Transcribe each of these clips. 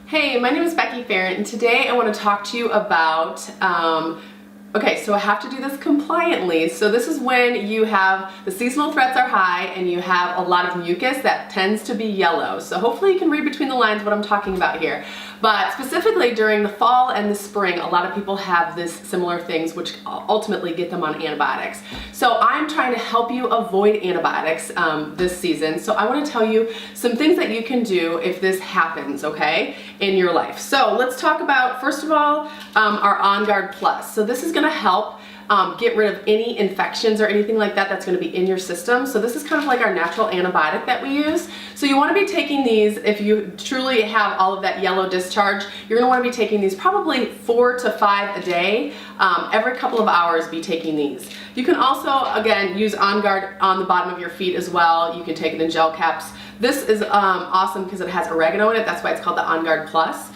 Hey, my name is Becky Farrant, and today I want to talk to you about, okay, so I have to do this compliantly. So this is when you have, the seasonal threats are high and you have a lot of mucus that tends to be yellow. So hopefully you can read between the lines what I'm talking about here. But specifically during the fall and the spring, a lot of people have this similar things which ultimately get them on antibiotics. So I'm trying to help you avoid antibiotics this season. So I want to tell you some things that you can do if this happens, okay, in your life. So let's talk about, first of all, our OnGuard Plus. So this is going to help get rid of any infections or anything like that that's going to be in your system. So this is kind of like our natural antibiotic that we use. So you want to be taking these, if you truly have all of that yellow discharge, you're going to want to be taking these probably 4 to 5 a day. Every couple of hours be taking these. You can also, again, use OnGuard on the bottom of your feet as well. You can take it in gel caps. This is awesome because it has oregano in it. That's why it's called the OnGuard Plus.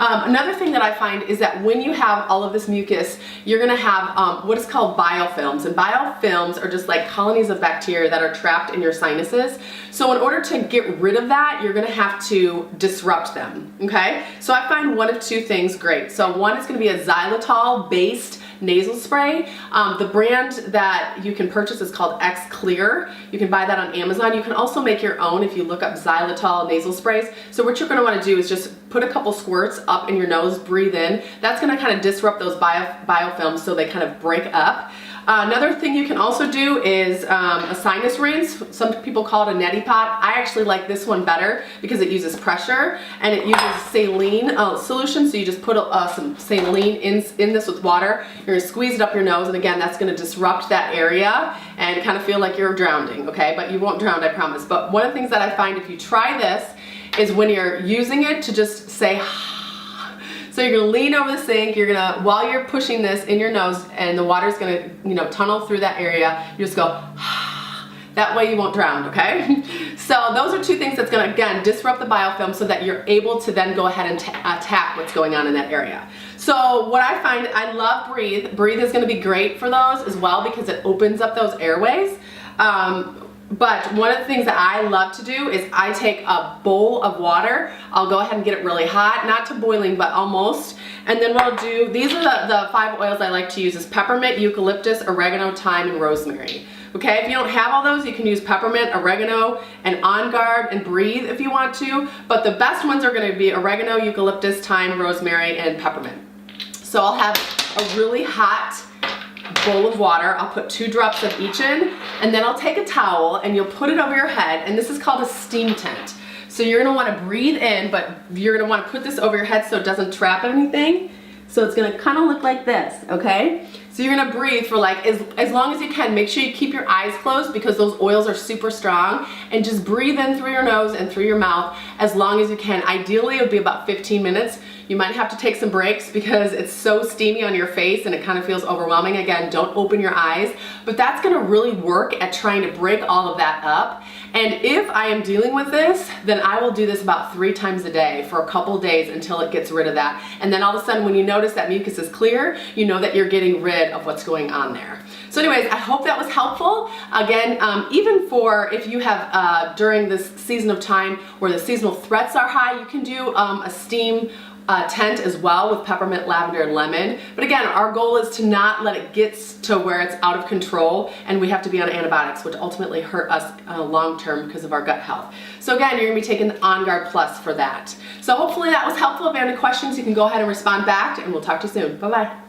Another thing that I find is that when you have all of this mucus, you're going to have what is called biofilms. And biofilms are just like colonies of bacteria that are trapped in your sinuses. So in order to get rid of that, you're going to have to disrupt them. Okay? So I find one of two things great. So one is going to be a xylitol-based nasal spray. The brand that you can purchase is called X Clear. You can buy that on Amazon. You can also make your own if you look up xylitol nasal sprays. So what you're going to want to do is just put a couple squirts up in your nose, breathe in. That's going to kind of disrupt those biofilms so they kind of break up. Another thing you can also do is a sinus rinse. Some people call it a Neti Pot. I actually like this one better because it uses pressure and it uses saline solution. So you just put some saline in this with water. You're going to squeeze it up your nose, and again, that's going to disrupt that area and kind of feel like you're drowning, okay? But you won't drown, I promise. But one of the things that I find if you try this is when you're using it to just say, so you're gonna lean over the sink, you're gonna, while you're pushing this in your nose and the water's gonna, tunnel through that area, you just go, that way you won't drown, okay? So those are two things that's gonna, again, disrupt the biofilm so that you're able to then go ahead and attack what's going on in that area. So what I find, I love Breathe. Breathe is gonna be great for those as well because it opens up those airways. But one of the things that I love to do is I take a bowl of water. I'll go ahead and get it really hot, not to boiling, but almost. And then what I'll do, these are the 5 oils I like to use is peppermint, eucalyptus, oregano, thyme, and rosemary. Okay, if you don't have all those, you can use peppermint, oregano, and OnGuard and Breathe if you want to. But the best ones are gonna be oregano, eucalyptus, thyme, rosemary, and peppermint. So I'll have a really hot bowl of water. I'll put 2 drops of each in, and then I'll take a towel and you'll put it over your head, and this is called a steam tent. So you're gonna wanna breathe in, but you're gonna wanna put this over your head so it doesn't trap anything. So it's gonna kinda look like this, okay? So you're gonna breathe for like, as long as you can. Make sure you keep your eyes closed because those oils are super strong, and just breathe in through your nose and through your mouth as long as you can. Ideally, it would be about 15 minutes. You might have to take some breaks because it's so steamy on your face and it kind of feels overwhelming. Again, don't open your eyes, but that's gonna really work at trying to break all of that up. And if I am dealing with this, then I will do this about 3 times a day for a couple days until it gets rid of that. And then all of a sudden, when you notice that mucus is clear, you know that you're getting rid of what's going on there. So anyways, I hope that was helpful. Again, even for if you have, during this season of time where the seasonal threats are high, you can do a steam tent as well with peppermint, lavender, and lemon. But again, our goal is to not let it get to where it's out of control and we have to be on antibiotics, which ultimately hurt us long term because of our gut health. So again, you're gonna be taking the OnGuard Plus for that. So hopefully that was helpful. If you have any questions, you can go ahead and respond back, and we'll talk to you soon. Bye-bye.